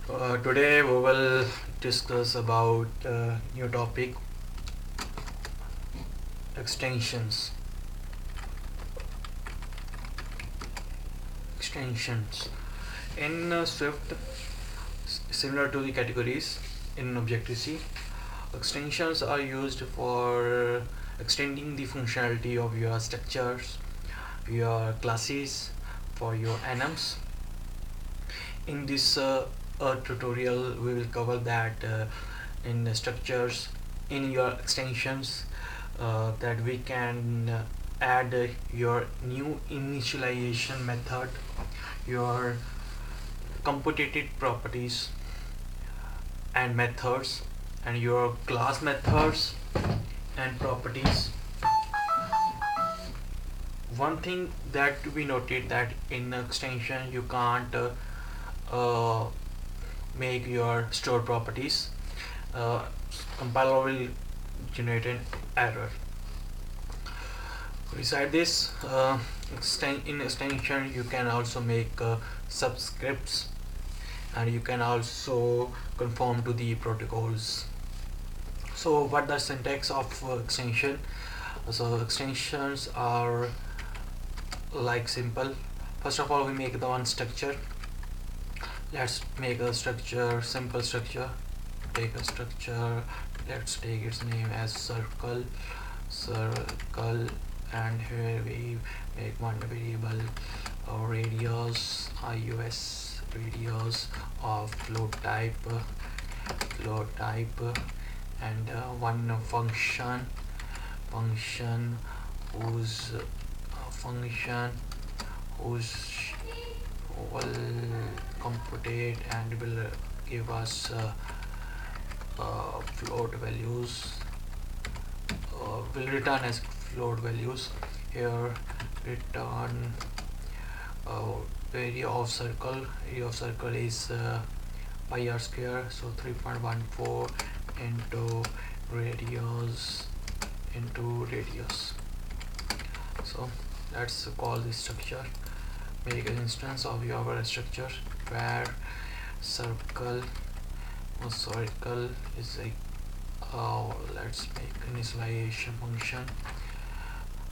Today we will discuss about new topic extensions. Extensions in Swift, similar to the categories in Objective-C, extensions are used for extending the functionality of your structures, your classes, for your enums. In this tutorial we will cover that in the structures in your extensions, that we can add your new initialization method, your computated properties and methods, and your class methods and properties. One thing that we noted that in extension you can't uh, make your store properties. uh, Compiler will generate an error. Beside this, in extension you can also make subscripts, and you can also conform to the protocols. So what the syntax of extension? So extensions are like simple. First of all, we make the one structure. Let's make a structure, simple structure. Take a structure, let's take its name as circle, and here we make one variable, radius, IUS radius of float type, and one function whose function whose will computate and will give us float values, will return as float values. Here return area of circle is pi r square, so 3.14 into radius. So let's call this structure. Make an instance of your structure where circle is a let's make initialization function.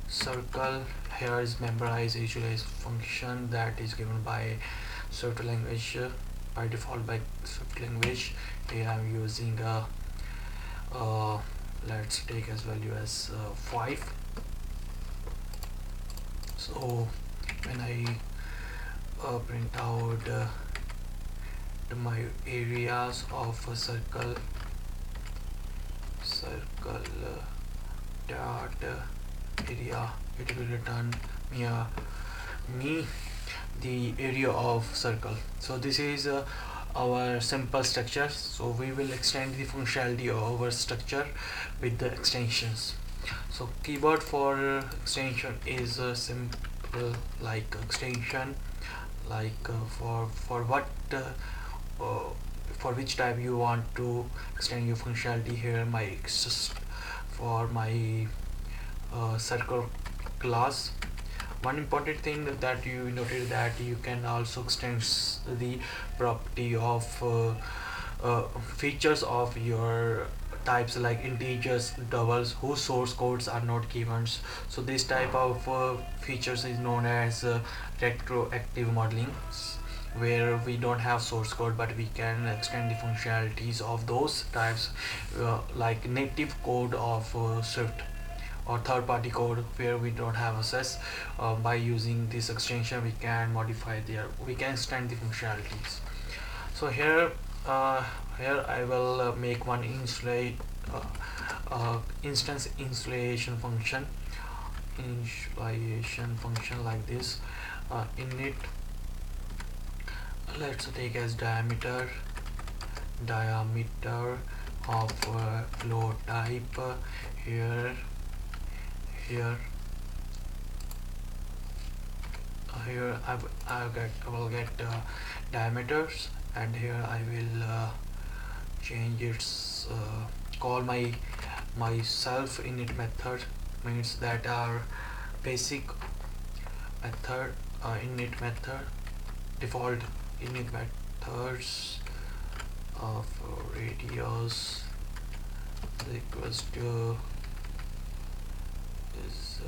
Circle here is memorize initialize function that is given by Swift language, by default by Swift language. Here I'm using let's take as value as 5. So when I print out my areas of a circle dot area, it will return me the area of circle. So this is our simple structure. So we will extend the functionality of our structure with the extensions. So keyword for extension is simple, like extension, like uh, for which type you want to extend your functionality. Here my for my circle class. One important thing that you noted that you can also extend the property of features of your types, like integers, doubles whose source codes are not given. So this type of features is known as retroactive modeling, where we don't have source code but we can extend the functionalities of those types, like native code of Swift or third-party code where we don't have access. By using this extension we can extend the functionalities. So here I will make one instance initialization function like this. Init, let's take as diameter of flow type. Here here here I will get diameters, and here I will change its call myself init method, means that our basic method, init method, default init methods of radius is equals to is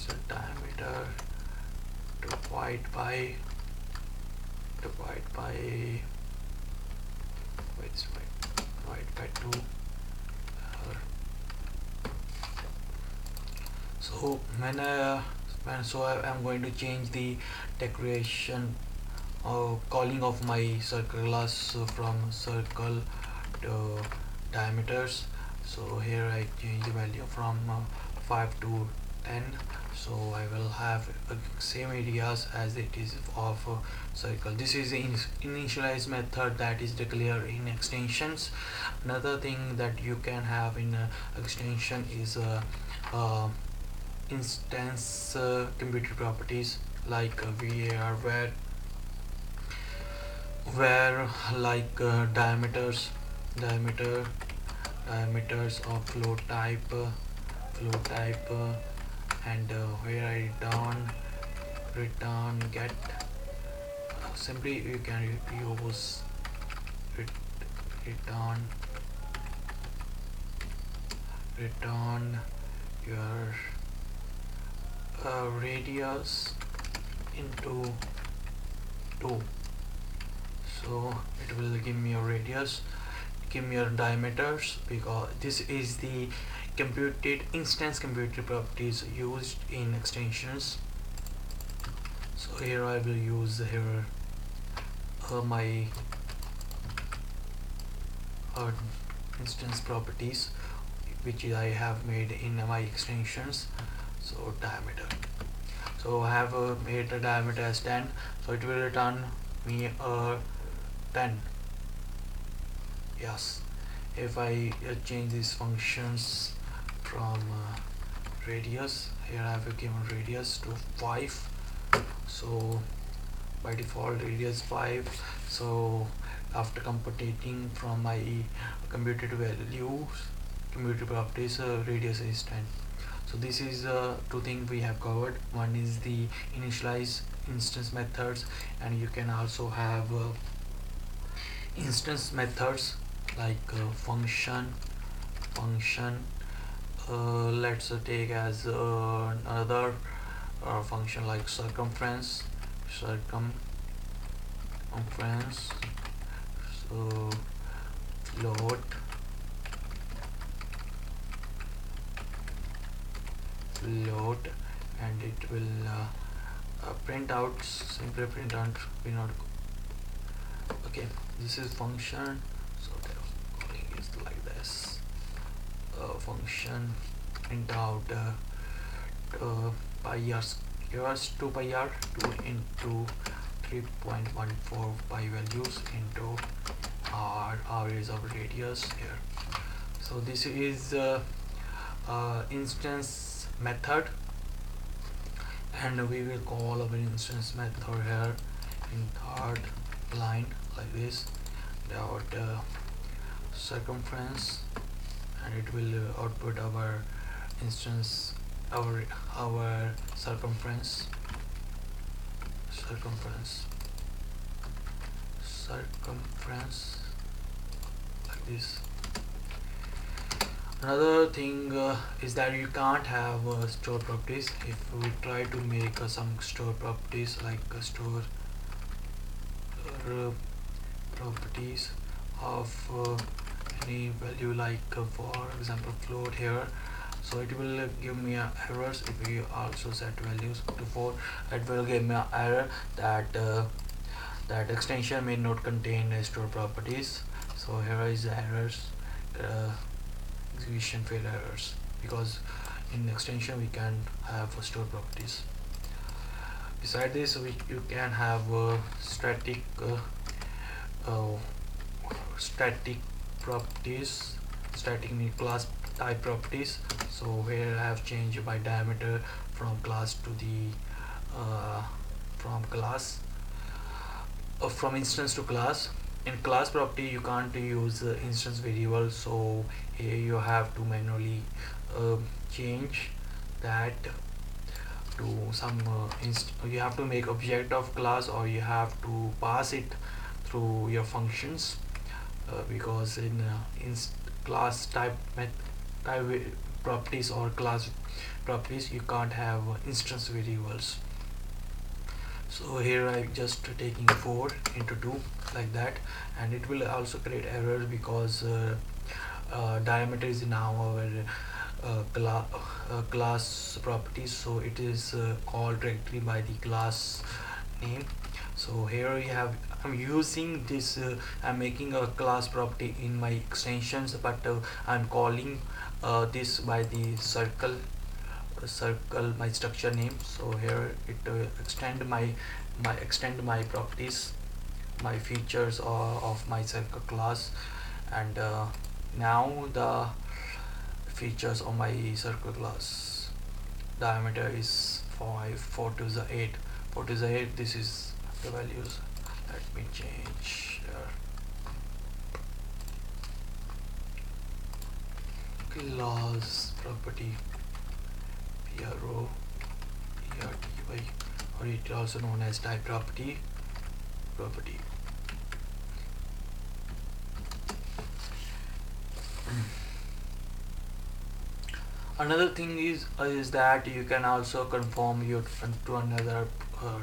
a diameter divide by wait divide by 2. So I'm going to change the decoration or calling of my circle class from circle to diameters. So here I change the value from 5 to 10, so I will have same areas as it is of circle. This is the initialize method that is declared in extensions. Another thing that you can have in extension is instance computer properties like var, where like diameters of flow type and where I return get. Simply you can use return your radius into 2, so it will give me a radius, give me your diameters, because this is the computed instance computed properties used in extensions. So here I will use here my instance properties which I have made in my extensions. So diameter, so I have made the diameter as 10, so it will return me 10. Yes, if I change these functions from radius, here I have given radius to 5, so by default radius 5. So after computing from my computed values computed properties, radius is 10. So this is two things we have covered. One is the initialize instance methods, and you can also have instance methods like function. Let's take as another function like circumference. So float, and it will print out, simply print out, we not. Okay, this is function, so the calling is like this. Function print out pi r squares 2 pi r 2 into 3.14 pi values into r is our radius here. So this is instance method, and we will call our instance method here in third line like this, dot circumference, and it will output our instance, our circumference like this. Another thing is that you can't have store properties. If we try to make some store properties like store properties of any value, like for example float here, so it will give me errors. If we also set values to 4, it will give me an error that that extension may not contain store properties. So here is the errors, execution fail errors, because in extension we can have store properties. Beside this, you can have static properties, static class type properties. So where I have changed my diameter from class to the from instance to class. In class property you can't use instance variable, so here you have to manually change that to some you have to make object of class, or you have to pass it through your functions, because in class type properties or class properties you can't have instance variables. So here I just taking 4 into 2 like that, and it will also create errors because diameter is now our class properties, so it is called directly by the class name. So here we have, I'm using this I'm making a class property in my extensions, but I'm calling this by the circle my structure name. So here it extend my properties, my features of my circle class. And now the features of my circle class, diameter is 5, 4 to the 8, 4 to the 8, this is the values. Let me change here. Class property PRO ERTY, or it also known as type property. Another thing is that you can also conform your to another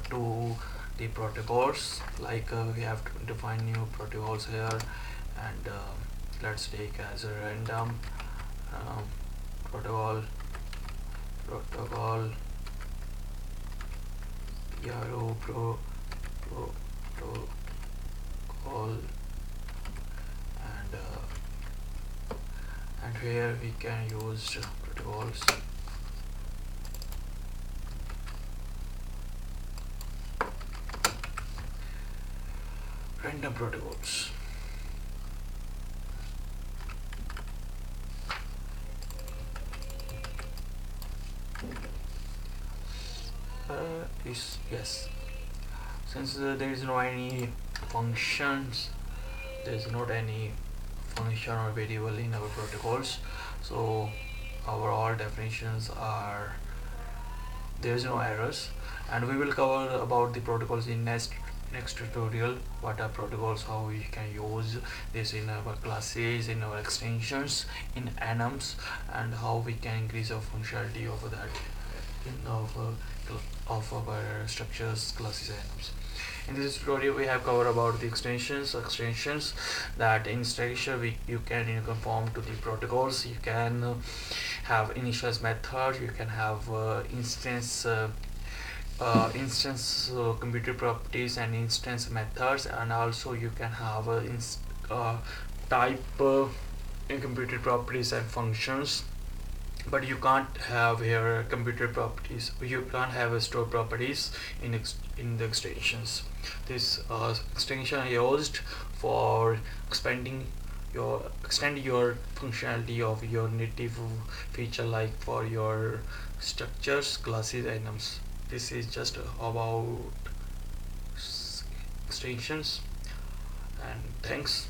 to the protocols, like we have to define new protocols here. And let's take as a random um, protocol PRO protocol. And here we can use protocols. Random protocols. Yes, since there is no any functions, there is not any function or variable in our protocols, so our all definitions are, there is no errors. And we will cover about the protocols in next tutorial. What are protocols, how we can use this in our classes, in our extensions, in enums, and how we can increase our functionality of that of our structures, classes, and enums. In this tutorial we have covered about the extensions that in structure you can conform to the protocols. You can have initialize method, you can have instance computer properties and instance methods, and also you can have type in computer properties and functions. But you can't have here computer properties, you can't have a store properties in the extensions. This extension is used for extend your functionality of your native feature, like for your structures, classes, items. This is just about extensions. And thanks.